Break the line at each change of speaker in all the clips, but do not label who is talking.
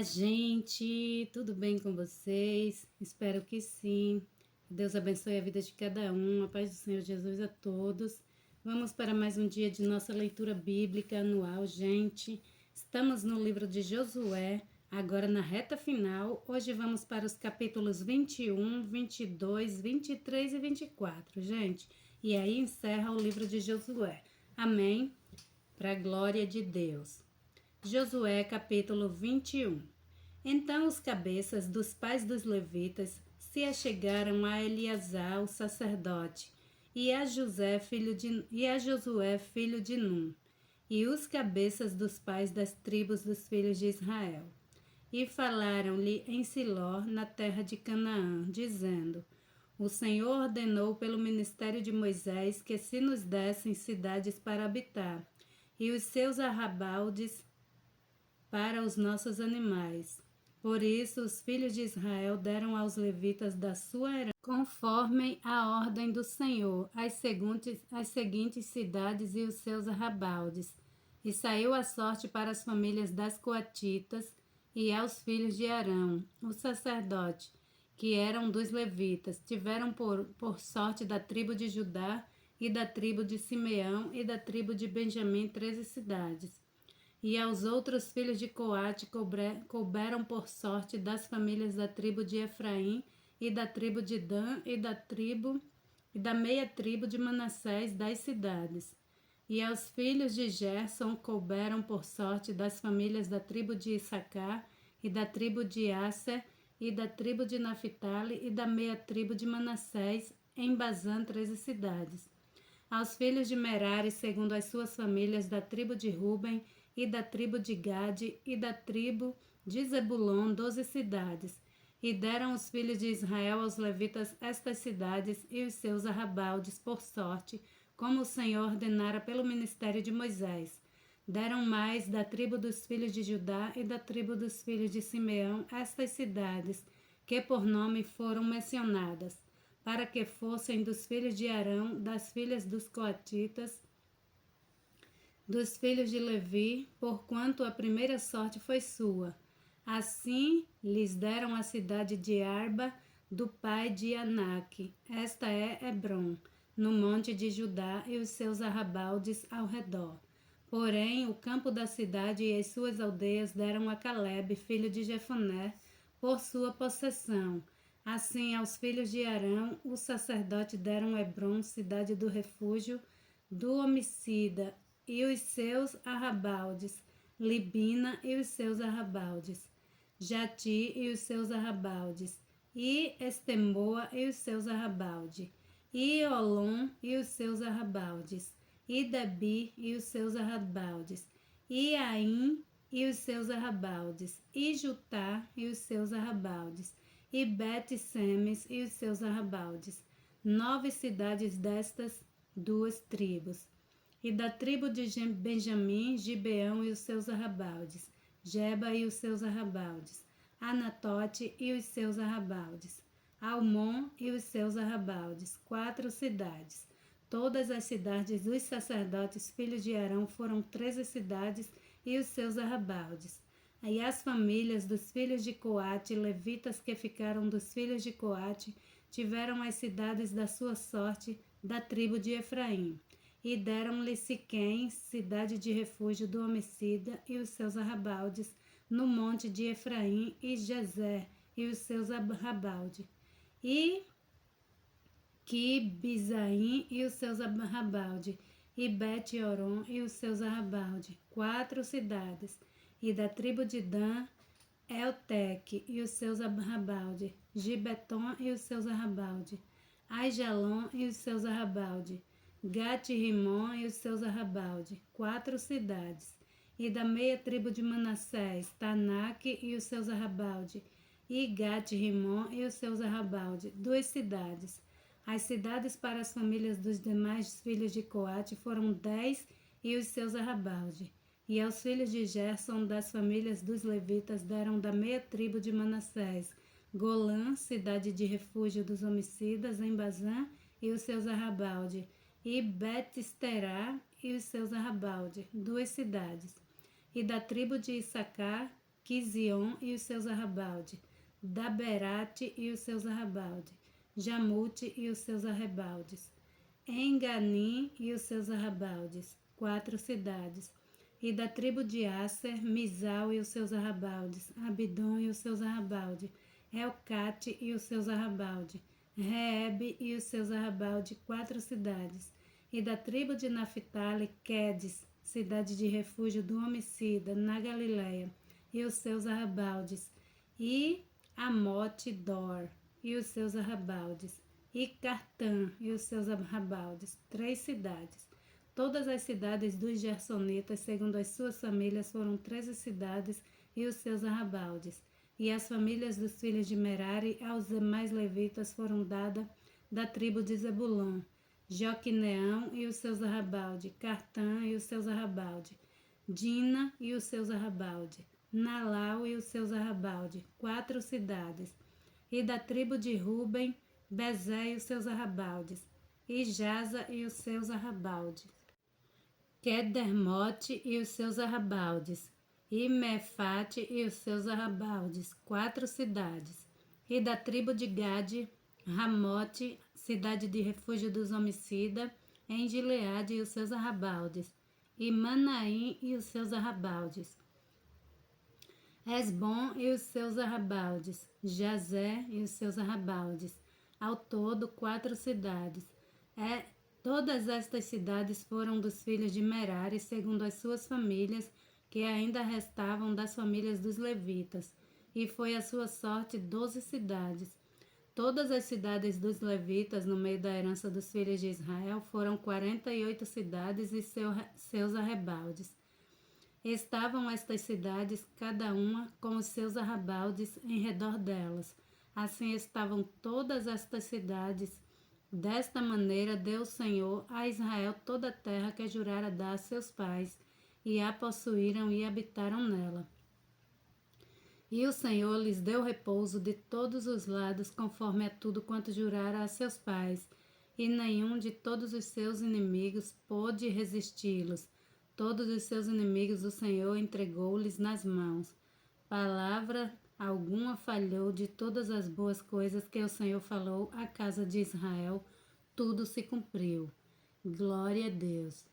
Olá, gente, tudo bem com vocês? Espero que sim. Deus abençoe a vida de cada um, a paz do Senhor Jesus a todos. Vamos para mais um dia de nossa leitura bíblica anual, gente. Estamos no livro de Josué, agora na reta final. Hoje vamos para os capítulos 21, 22, 23 e 24, gente. E aí encerra o livro de Josué. Amém? Para a glória de Deus. Josué capítulo 21. Então os cabeças dos pais dos levitas se achegaram a Eleazar, o sacerdote, e a Josué, filho de Num, e os cabeças dos pais das tribos dos filhos de Israel. E falaram-lhe em Siló, na terra de Canaã, dizendo: O Senhor ordenou pelo ministério de Moisés que se nos dessem cidades para habitar, e os seus arrabaldes para os nossos animais. Por isso, os filhos de Israel deram aos levitas da sua herança, conforme a ordem do Senhor, as seguintes cidades e os seus arrabaldes. E saiu a sorte para as famílias das coatitas e aos filhos de Arão, o sacerdote, que eram dos levitas. Tiveram por sorte da tribo de Judá e da tribo de Simeão e da tribo de Benjamim 13 cidades. E aos outros filhos de Coate couberam por sorte das famílias da tribo de Efraim e da tribo de Dan e da meia tribo de Manassés 10 cidades. E aos filhos de Gerson couberam por sorte das famílias da tribo de Issacar e da tribo de Asser e da tribo de Naphtali e da meia tribo de Manassés em Bazã 13 cidades. Aos filhos de Merari, segundo as suas famílias, da tribo de Ruben e da tribo de Gade e da tribo de Zebulon 12 cidades. E deram os filhos de Israel aos levitas estas cidades e os seus arrabaldes por sorte, como o Senhor ordenara pelo ministério de Moisés. Deram mais da tribo dos filhos de Judá e da tribo dos filhos de Simeão estas cidades, que por nome foram mencionadas, para que fossem dos filhos de Arão, das filhas dos coatitas, dos filhos de Levi, porquanto a primeira sorte foi sua. Assim lhes deram a cidade de Arba, do pai de Anak. Esta é Hebrom, no monte de Judá e os seus arrabaldes ao redor. Porém, o campo da cidade e as suas aldeias deram a Calebe, filho de Jefoné, por sua possessão. Assim, aos filhos de Arão, o sacerdote deram Hebrom, cidade do refúgio do homicida, e os seus arrabaldes, Libina e os seus arrabaldes, Jati e os seus arrabaldes, e Estemoa e os seus arrabaldes, e Olom e os seus arrabaldes, e Debi e os seus arrabaldes, e Aim e os seus arrabaldes, e Jutá e os seus arrabaldes, e Bet-Semes e os seus arrabaldes, 9 cidades destas 2 tribos. E da tribo de Benjamim, Gibeão e os seus arrabaldes, Geba e os seus arrabaldes, Anatote e os seus arrabaldes, Almon e os seus arrabaldes, 4 cidades. Todas as cidades dos sacerdotes filhos de Arão foram 13 cidades e os seus arrabaldes. E as famílias dos filhos de Coate, levitas que ficaram dos filhos de Coate, tiveram as cidades da sua sorte da tribo de Efraim. E deram-lhe Siquém, cidade de refúgio do homicida, e os seus arrabaldes, no monte de Efraim, e Gezer, e os seus arrabaldes, e Quibizaim, e os seus arrabaldes, e Bet-Oron, e os seus arrabaldes, 4 cidades. E da tribo de Dan, Elteque, e os seus arrabaldes, Gibeton, e os seus arrabaldes, Aijalon, e os seus arrabaldes, Gate-Rimon e os seus arrabaldes, 4 cidades. E da meia tribo de Manassés, Tanak e os seus arrabaldes, e Gate-Rimon e os seus arrabaldes, 2 cidades. As cidades para as famílias dos demais filhos de Coate foram 10 e os seus arrabaldes. E aos filhos de Gerson, das famílias dos levitas, deram da meia tribo de Manassés, Golã, cidade de refúgio dos homicidas, em Bazã, e os seus arrabaldes, e Bet-Esterá e os seus arrabaldes, 2 cidades. E da tribo de Issacar, Quizion e os seus arrabaldes, Daberate e os seus arrabaldes, Jamute e os seus arrabaldes, Enganim e os seus arrabaldes, 4 cidades. E da tribo de Asser, Misal e os seus arrabaldes, Abidom e os seus arrabaldes, Elcate e os seus arrabaldes, Reeb e os seus arrabaldes, 4 cidades. E da tribo de Naphtali, Quedes, cidade de refúgio do homicida, na Galileia, e os seus arrabaldes, e Amote Dor e os seus arrabaldes, e Cartã e os seus arrabaldes, 3 cidades. Todas as cidades dos Gersonitas, segundo as suas famílias, foram 13 cidades e os seus arrabaldes. E as famílias dos filhos de Merari aos demais levitas foram dadas da tribo de Zebulon, Joquineão e os seus arrabaldes, Cartã e os seus arrabaldes, Dina e os seus arrabaldes, Nalau e os seus arrabaldes, 4 cidades. E da tribo de Ruben, Bezé e os seus arrabaldes, e Jaza e os seus arrabaldes, Quedermote e os seus arrabaldes, e Mefate e os seus arrabaldes, 4 cidades. E da tribo de Gade, Ramote, cidade de refúgio dos homicidas, em Gileade e os seus arrabaldes, e Manaim e os seus arrabaldes, Esbom e os seus arrabaldes, Jazé e os seus arrabaldes, ao todo 4 cidades. Todas estas cidades foram dos filhos de Merari, segundo as suas famílias, que ainda restavam das famílias dos levitas, e foi a sua sorte 12 cidades. Todas as cidades dos levitas, no meio da herança dos filhos de Israel, foram 48 cidades e seus arrabaldes. Estavam estas cidades, cada uma com os seus arrabaldes em redor delas. Assim estavam todas estas cidades. Desta maneira deu o Senhor a Israel toda a terra que jurara dar a seus pais, e a possuíram e habitaram nela. E o Senhor lhes deu repouso de todos os lados, conforme a tudo quanto jurara a seus pais, e nenhum de todos os seus inimigos pôde resisti-los. Todos os seus inimigos o Senhor entregou-lhes nas mãos. Palavra alguma falhou de todas as boas coisas que o Senhor falou à casa de Israel, tudo se cumpriu. Glória a Deus.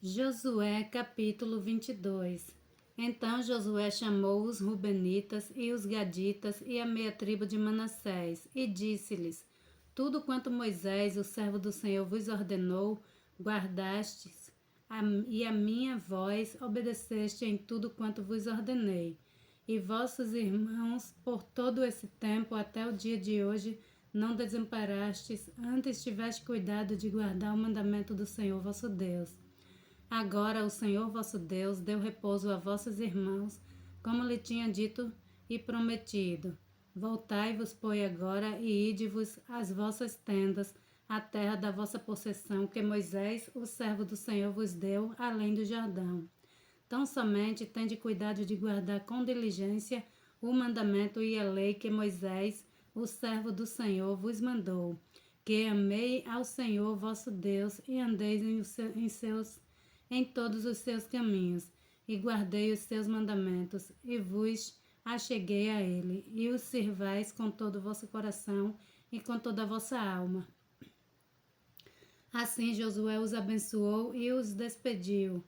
Josué capítulo 22. Então Josué chamou os Rubenitas e os Gaditas e a meia tribo de Manassés, e disse-lhes: Tudo quanto Moisés, o servo do Senhor, vos ordenou, guardastes, e a minha voz obedeceste em tudo quanto vos ordenei. E vossos irmãos, por todo esse tempo, até o dia de hoje, não desamparastes, antes tiveste cuidado de guardar o mandamento do Senhor vosso Deus. Agora o Senhor vosso Deus deu repouso a vossos irmãos, como lhe tinha dito e prometido. Voltai-vos, pois, agora, e ide-vos às vossas tendas, à terra da vossa possessão, que Moisés, o servo do Senhor, vos deu, além do Jordão. Tão somente tende cuidado de guardar com diligência o mandamento e a lei que Moisés, o servo do Senhor, vos mandou, que amei ao Senhor vosso Deus e andeis em todos os seus caminhos, e guardei os seus mandamentos, e vos acheguei a ele, e os sirvais com todo o vosso coração e com toda a vossa alma. Assim Josué os abençoou e os despediu,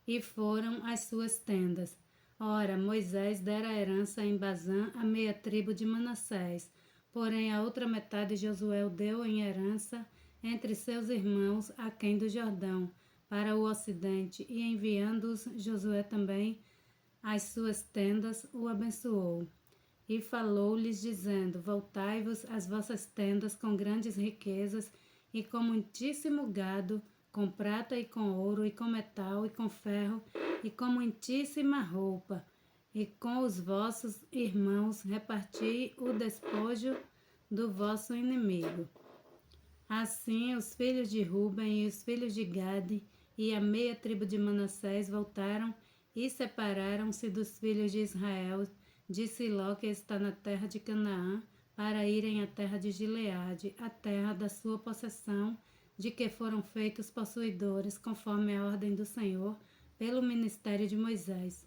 e foram às suas tendas. Ora, Moisés dera herança em Bazã a meia tribo de Manassés, porém a outra metade Josué o deu em herança entre seus irmãos aquém do Jordão, para o ocidente, e enviando-os Josué também às suas tendas, o abençoou. E falou-lhes, dizendo: Voltai-vos às vossas tendas com grandes riquezas, e com muitíssimo gado, com prata e com ouro, e com metal, e com ferro, e com muitíssima roupa. E com os vossos irmãos reparti o despojo do vosso inimigo. Assim os filhos de Ruben e os filhos de Gade e a meia tribo de Manassés voltaram e separaram-se dos filhos de Israel, de Siló, que está na terra de Canaã, para irem à terra de Gileade, a terra da sua possessão, de que foram feitos possuidores, conforme a ordem do Senhor, pelo ministério de Moisés.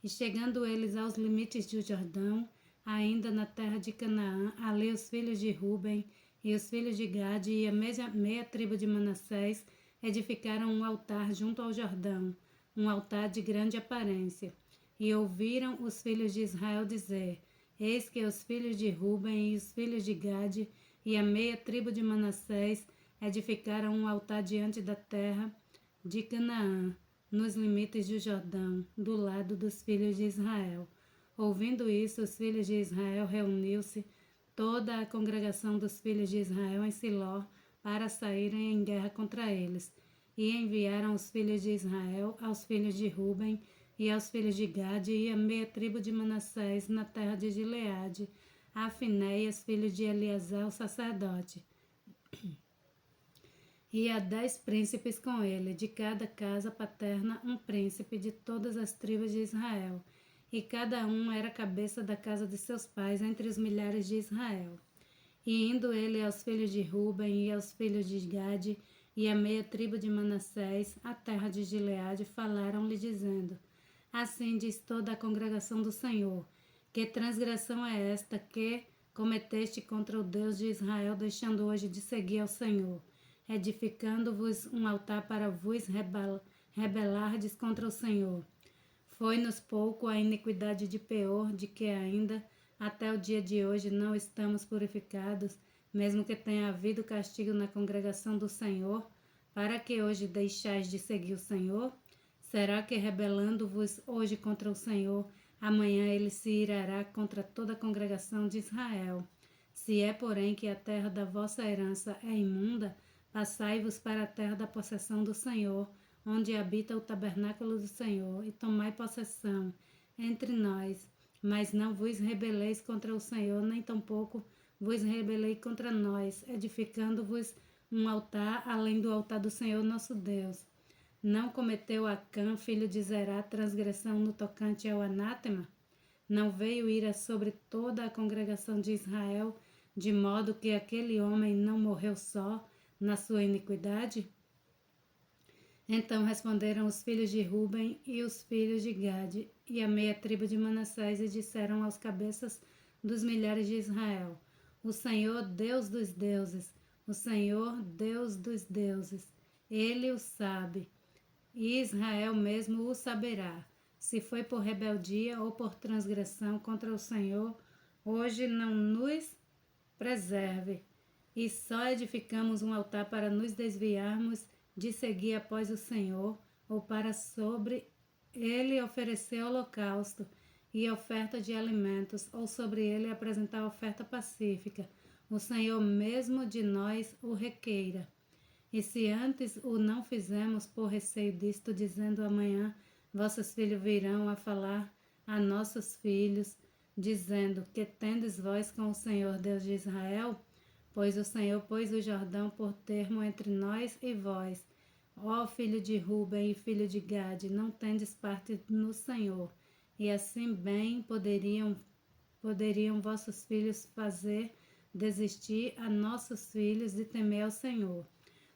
E chegando eles aos limites do Jordão, ainda na terra de Canaã, ali os filhos de Ruben e os filhos de Gade e a meia tribo de Manassés edificaram um altar junto ao Jordão, um altar de grande aparência. E ouviram os filhos de Israel dizer: Eis que os filhos de Ruben e os filhos de Gade e a meia tribo de Manassés edificaram um altar diante da terra de Canaã, nos limites do Jordão, do lado dos filhos de Israel. Ouvindo isso, os filhos de Israel reuniu-se toda a congregação dos filhos de Israel em Siló para saírem em guerra contra eles. E enviaram os filhos de Israel aos filhos de Ruben e aos filhos de Gade e a meia tribo de Manassés na terra de Gileade, a Finéias, filho de Eleazar, o sacerdote, e a 10 príncipes com ele, de cada casa paterna um príncipe de todas as tribos de Israel, e cada um era cabeça da casa de seus pais entre os milhares de Israel. E indo ele aos filhos de Ruben e aos filhos de Gade e a meia tribo de Manassés, a terra de Gileade, falaram-lhe dizendo: Assim diz toda a congregação do Senhor: Que transgressão é esta que cometeste contra o Deus de Israel, deixando hoje de seguir ao Senhor, edificando-vos um altar para vos rebelardes contra o Senhor? Foi-nos pouco a iniquidade de Peor, de que ainda até o dia de hoje não estamos purificados, mesmo que tenha havido castigo na congregação do Senhor, para que hoje deixais de seguir o Senhor? Será que, rebelando-vos hoje contra o Senhor, amanhã ele se irará contra toda a congregação de Israel? Se é, porém, que a terra da vossa herança é imunda, passai-vos para a terra da possessão do Senhor, onde habita o tabernáculo do Senhor, e tomai possessão entre nós. Mas não vos rebeleis contra o Senhor, nem tampouco vos rebelei contra nós, edificando-vos um altar além do altar do Senhor nosso Deus. Não cometeu Acã, filho de Zerá, transgressão no tocante ao anátema? Não veio ira sobre toda a congregação de Israel, de modo que aquele homem não morreu só na sua iniquidade? Então responderam os filhos de Ruben e os filhos de Gade e a meia tribo de Manassés e disseram aos cabeças dos milhares de Israel: O Senhor, Deus dos deuses, o Senhor, Deus dos deuses, ele o sabe, e Israel mesmo o saberá, se foi por rebeldia ou por transgressão contra o Senhor, hoje não nos preserve, e só edificamos um altar para nos desviarmos de seguir após o Senhor, ou para sobre ele oferecer holocausto e oferta de alimentos, ou sobre ele apresentar oferta pacífica. O Senhor mesmo de nós o requeira. E se antes o não fizemos por receio disto, dizendo amanhã vossos filhos virão a falar a nossos filhos, dizendo: Que tendes vós com o Senhor Deus de Israel? Pois o Senhor pôs o Jordão por termo entre nós e vós. Ó filho de Ruben e filho de Gade, não tendes parte no Senhor. E assim bem poderiam vossos filhos fazer desistir a nossos filhos de temer ao Senhor.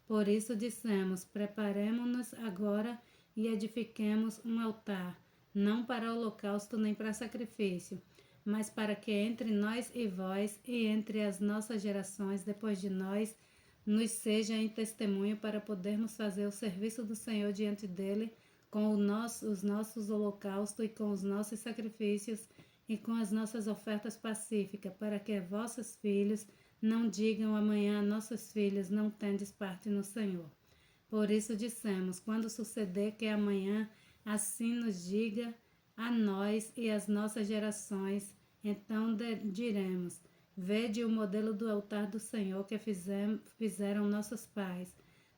Por isso dissemos: preparemo-nos agora e edifiquemos um altar, não para holocausto nem para sacrifício, mas para que entre nós e vós e entre as nossas gerações depois de nós, nos seja em testemunho para podermos fazer o serviço do Senhor diante dele com os nossos holocaustos e com os nossos sacrifícios e com as nossas ofertas pacíficas, para que vossos filhos não digam amanhã a nossos filhos: não tendes parte no Senhor. Por isso dissemos: quando suceder que amanhã assim nos diga a nós e às nossas gerações, então diremos: vede o modelo do altar do Senhor que fizeram nossos pais,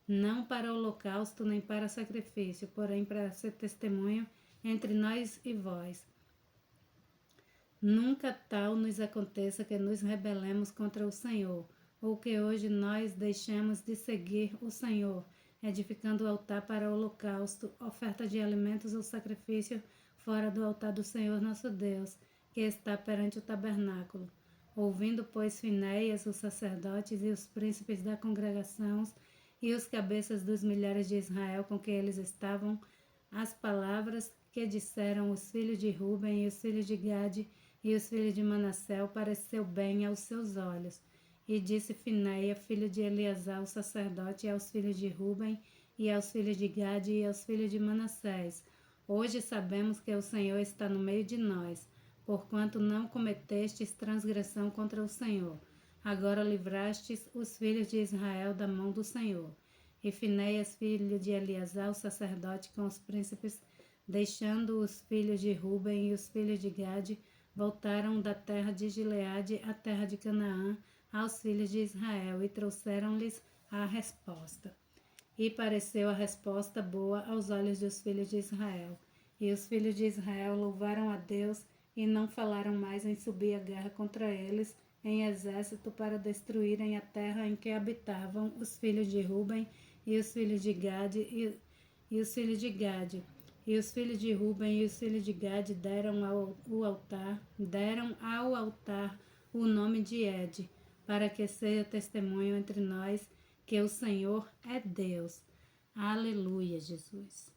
não para holocausto nem para sacrifício, porém para ser testemunho entre nós e vós. Nunca tal nos aconteça que nos rebelemos contra o Senhor, ou que hoje nós deixemos de seguir o Senhor, edificando o altar para holocausto, oferta de alimentos ou sacrifício fora do altar do Senhor nosso Deus, que está perante o tabernáculo. Ouvindo, pois, Finéias, os sacerdotes e os príncipes da congregação e os cabeças dos milhares de Israel com que eles estavam, as palavras que disseram os filhos de Ruben e os filhos de Gade e os filhos de Manassés pareceu bem aos seus olhos. E disse Finéia, filho de Eleazar, o sacerdote, aos filhos de Ruben e aos filhos de Gade e aos filhos de Manassés: hoje sabemos que o Senhor está no meio de nós, porquanto não cometestes transgressão contra o Senhor. Agora livrastes os filhos de Israel da mão do Senhor. E Finéias, filho de Eleazar, o sacerdote, com os príncipes, deixando os filhos de Ruben e os filhos de Gade, voltaram da terra de Gileade à terra de Canaã aos filhos de Israel e trouxeram-lhes a resposta. E pareceu a resposta boa aos olhos dos filhos de Israel. E os filhos de Israel louvaram a Deus e não falaram mais em subir a guerra contra eles em exército para destruírem a terra em que habitavam os filhos de Ruben e os filhos de Gade e os filhos de Gade. E os filhos de Ruben e os filhos de Gade deram ao altar o nome de Ed, para que seja testemunho entre nós que o Senhor é Deus. Aleluia, Jesus.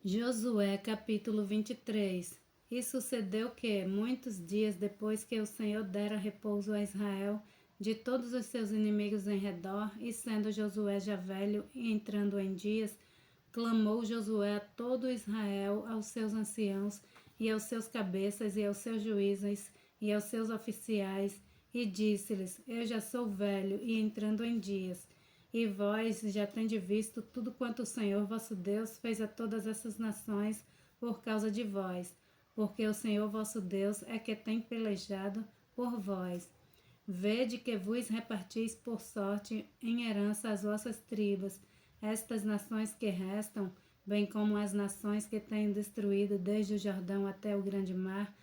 Josué capítulo 23. E sucedeu que, muitos dias depois que o Senhor dera repouso a Israel de todos os seus inimigos em redor, e sendo Josué já velho e entrando em dias, clamou Josué a todo Israel, aos seus anciãos, e aos seus cabeças, e aos seus juízes, e aos seus oficiais, e disse-lhes: eu já sou velho e entrando em dias, e vós já tendes visto tudo quanto o Senhor vosso Deus fez a todas essas nações por causa de vós, porque o Senhor vosso Deus é que tem pelejado por vós. Vede que vos repartis por sorte em herança as vossas tribos, estas nações que restam, bem como as nações que têm destruído desde o Jordão até o grande mar,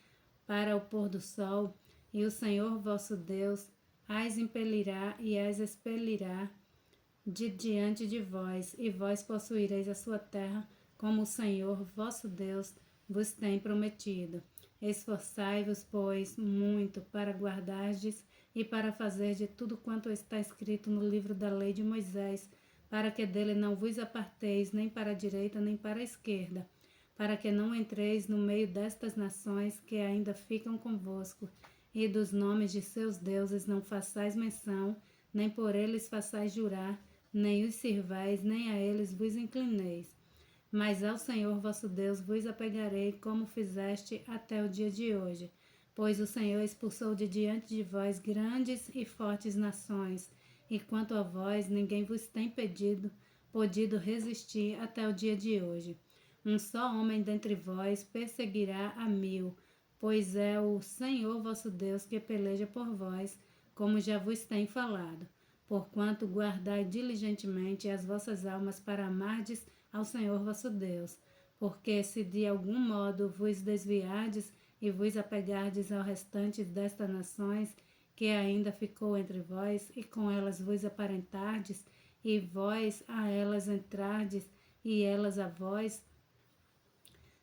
para o pôr do sol, e o Senhor vosso Deus as impelirá e as expelirá de diante de vós, e vós possuireis a sua terra, como o Senhor vosso Deus vos tem prometido. Esforçai-vos, pois, muito para guardardes e para fazer de tudo quanto está escrito no livro da lei de Moisés, para que dele não vos aparteis nem para a direita nem para a esquerda, para que não entreis no meio destas nações que ainda ficam convosco, e dos nomes de seus deuses não façais menção, nem por eles façais jurar, nem os sirvais, nem a eles vos inclineis. Mas ao Senhor vosso Deus vos apegarei, como fizeste até o dia de hoje, pois o Senhor expulsou de diante de vós grandes e fortes nações, e quanto a vós, ninguém vos tem podido resistir até o dia de hoje. Um só homem dentre vós perseguirá a 1000, pois é o Senhor vosso Deus que peleja por vós, como já vos tem falado. Porquanto guardai diligentemente as vossas almas para amardes ao Senhor vosso Deus, porque se de algum modo vos desviardes e vos apegardes ao restante destas nações, que ainda ficou entre vós, e com elas vos aparentardes, e vós a elas entrardes, e elas a vós,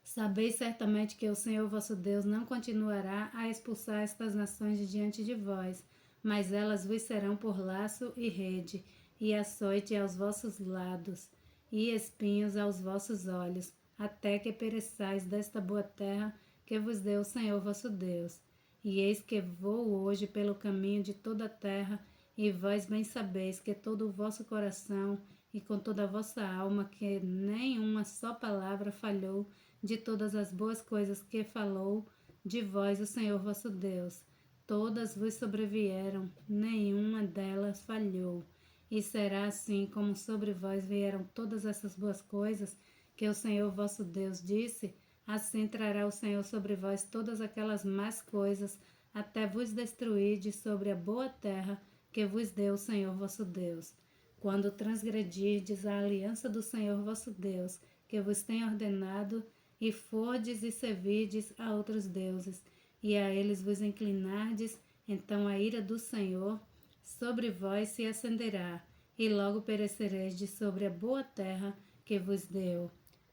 sabeis certamente que o Senhor vosso Deus não continuará a expulsar estas nações de diante de vós, mas elas vos serão por laço e rede, e açoite aos vossos lados, e espinhos aos vossos olhos, até que pereçais desta boa terra que vos deu o Senhor vosso Deus. E eis que vou hoje pelo caminho de toda a terra, e vós bem sabeis que todo o vosso coração e com toda a vossa alma, que nem uma só palavra falhou de todas as boas coisas que falou de vós o Senhor vosso Deus. Todas vos sobrevieram, nenhuma delas falhou. E será assim como sobre vós vieram todas essas boas coisas que o Senhor vosso Deus disse, assim trará o Senhor sobre vós todas aquelas más coisas, até vos destruir de sobre a boa terra que vos deu o Senhor vosso Deus. Quando transgredirdes a aliança do Senhor vosso Deus, que vos tem ordenado, e fordes e servirdes a outros deuses, e a eles vos inclinardes, então a ira do Senhor sobre vós se acenderá, e logo perecereis de sobre a boa terra que vos deu.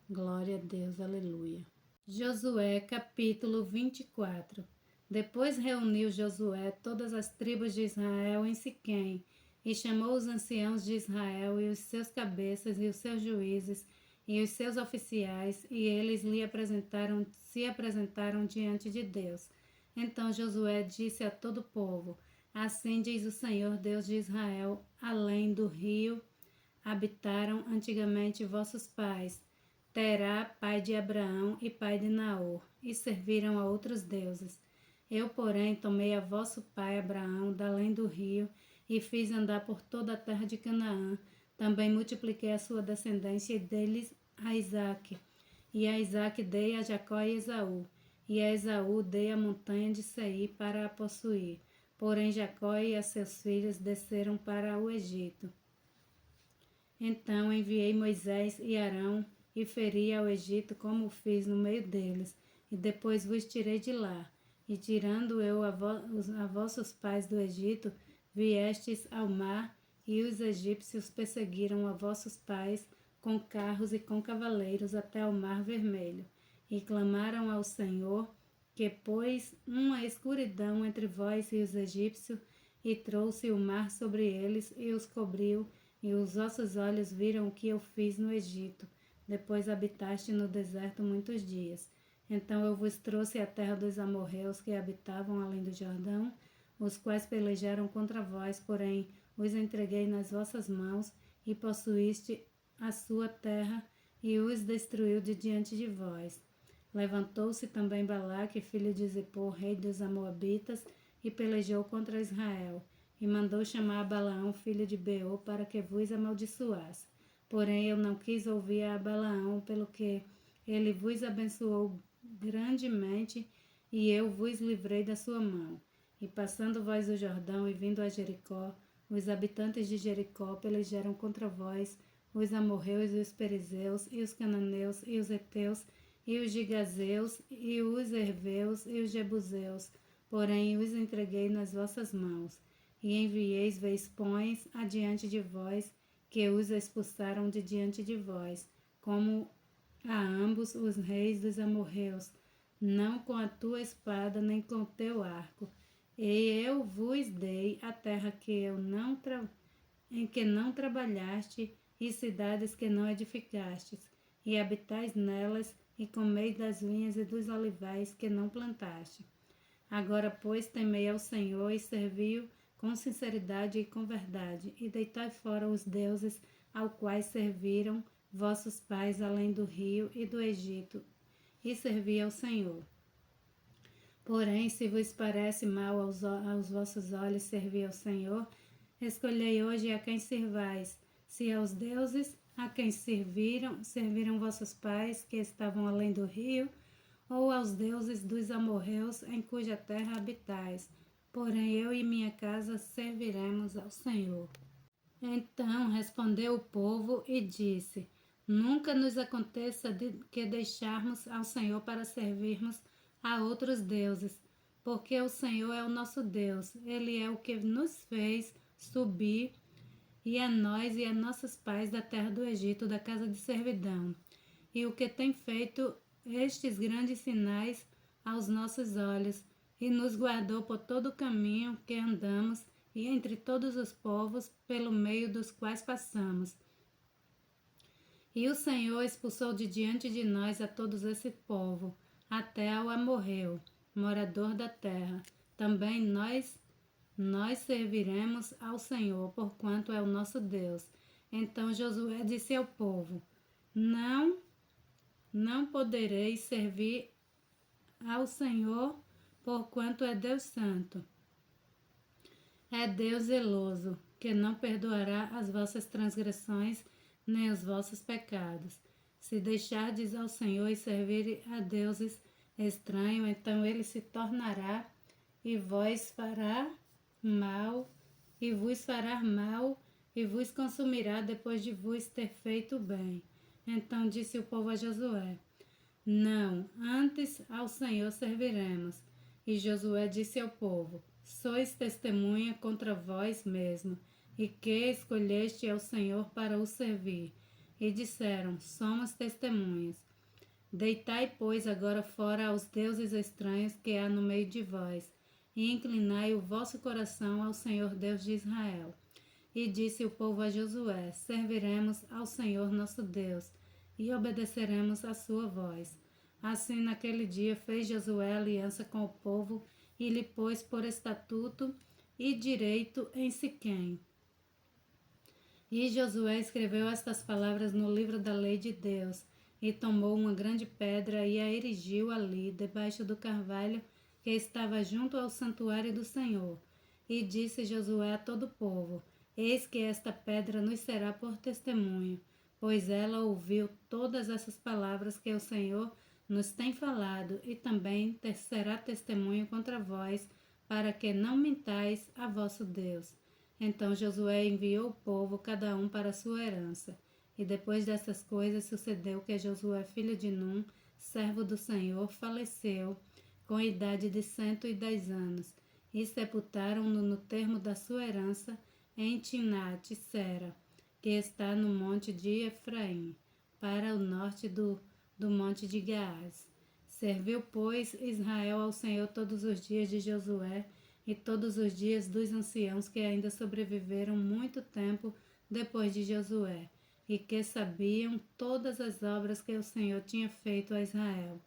Glória a Deus, aleluia. Josué capítulo 24. Depois reuniu Josué todas as tribos de Israel em Siquém, e chamou os anciãos de Israel e os seus cabeças e os seus juízes, e os seus oficiais, e eles se apresentaram diante de Deus. Então Josué disse a todo o povo: Assim diz o Senhor, Deus de Israel: além do rio habitaram antigamente vossos pais, Terá, pai de Abraão e pai de Naor, e serviram a outros deuses. Eu, porém, tomei a vosso pai Abraão da além do rio e fiz andar por toda a terra de Canaã. Também multipliquei a sua descendência e dei-lhes a Isaque. E a Isaque dei a Jacó e Esaú. E a Esaú dei a montanha de Seir para a possuir. Porém Jacó e a seus filhos desceram para o Egito. Então enviei Moisés e Arão e feri ao Egito como fiz no meio deles. E depois vos tirei de lá. E tirando eu a vossos pais do Egito, viestes ao mar, e os egípcios perseguiram a vossos pais com carros e com cavaleiros até ao mar vermelho. E clamaram ao Senhor, que pôs uma escuridão entre vós e os egípcios, e trouxe o mar sobre eles, e os cobriu, e os vossos olhos viram o que eu fiz no Egito. Depois habitaste no deserto muitos dias. Então eu vos trouxe a terra dos amorreus que habitavam além do Jordão, os quais pelejaram contra vós, porém os entreguei nas vossas mãos, e possuíste a sua terra, e os destruiu de diante de vós. Levantou-se também Balaque, filho de Zippor, rei dos Amoabitas, e pelejou contra Israel, e mandou chamar a Balaão, filho de Beor, para que vos amaldiçoasse. Porém eu não quis ouvir a Balaão, pelo que ele vos abençoou grandemente, e eu vos livrei da sua mão. E passando vós o Jordão e vindo a Jericó, os habitantes de Jericó pelejaram contra vós, os amorreus e os perizeus, e os cananeus, e os heteus, e os gigazeus, e os herveus, e os jebuseus. Porém os entreguei nas vossas mãos. E envieis vespões adiante de vós, que os expulsaram de diante de vós, como a ambos os reis dos amorreus, não com a tua espada nem com o teu arco. E eu vos dei a terra em que não trabalhaste, e cidades que não edificastes, e habitais nelas, e comeis das vinhas e dos olivais que não plantaste. Agora, pois, temei ao Senhor e servi-o com sinceridade e com verdade, e deitai fora os deuses ao quais serviram vossos pais além do rio e do Egito, e servi ao Senhor. Porém, se vos parece mal aos vossos olhos servir ao Senhor, escolhei hoje a quem sirvais, se aos deuses a quem serviram vossos pais que estavam além do rio, ou aos deuses dos amorreus em cuja terra habitais. Porém eu e minha casa serviremos ao Senhor. Então respondeu o povo e disse: Nunca nos aconteça que deixarmos ao Senhor para servirmos a outros deuses, porque o Senhor é o nosso Deus, Ele é o que nos fez subir, e a nós e a nossos pais da terra do Egito, da casa de servidão, e o que tem feito estes grandes sinais aos nossos olhos, e nos guardou por todo o caminho que andamos, e entre todos os povos pelo meio dos quais passamos. E o Senhor expulsou de diante de nós a todos esse povo, até ao amorreu, morador da terra. Também nós serviremos ao Senhor, porquanto é o nosso Deus. Então Josué disse ao povo: Não podereis servir ao Senhor, porquanto é Deus santo. É Deus zeloso, que não perdoará as vossas transgressões nem os vossos pecados. Se deixardes ao Senhor e servir a deuses estranhos, então ele se tornará e vos fará mal, e vos consumirá depois de vos ter feito bem. Então disse o povo a Josué: Não, antes ao Senhor serviremos. E Josué disse ao povo: Sois testemunha contra vós mesmo, e que escolheste ao Senhor para o servir. E disseram: Somos testemunhas. Deitai, pois, agora fora aos deuses estranhos que há no meio de vós, e inclinai o vosso coração ao Senhor Deus de Israel. E disse o povo a Josué: Serviremos ao Senhor nosso Deus. e obedeceremos à sua voz. Assim, naquele dia, fez Josué aliança com o povo e lhe pôs por estatuto e direito em Siquém. E Josué escreveu estas palavras no livro da lei de Deus, e tomou uma grande pedra e a erigiu ali, debaixo do carvalho que estava junto ao santuário do Senhor. E disse Josué a todo o povo: Eis que esta pedra nos será por testemunho, pois ela ouviu todas essas palavras que o Senhor nos tem falado, e também será testemunho contra vós, para que não mintais a vosso Deus. Então Josué enviou o povo, cada um para a sua herança. E depois dessas coisas sucedeu que Josué, filho de Num, servo do Senhor, faleceu com a idade de 110 anos, e sepultaram-no no termo da sua herança em Timnate-Sera, que está no monte de Efraim, para o norte do monte de Gaás. Serviu, pois, Israel ao Senhor todos os dias de Josué e todos os dias dos anciãos que ainda sobreviveram muito tempo depois de Josué, e que sabiam todas as obras que o Senhor tinha feito a Israel.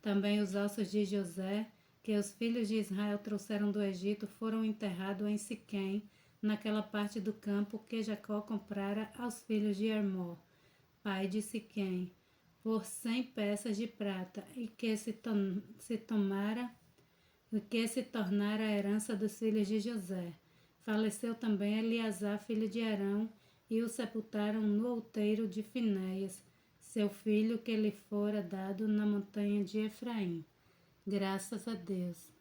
Também os ossos de José, que os filhos de Israel trouxeram do Egito, foram enterrados em Siquém, naquela parte do campo que Jacó comprara aos filhos de Hermor, pai de Siquém, por 100 peças de prata, e que se tornara a herança dos filhos de José. Faleceu também Eleazar, filho de Arão, e o sepultaram no outeiro de Finéias, seu filho, que lhe fora dado na montanha de Efraim. Graças a Deus.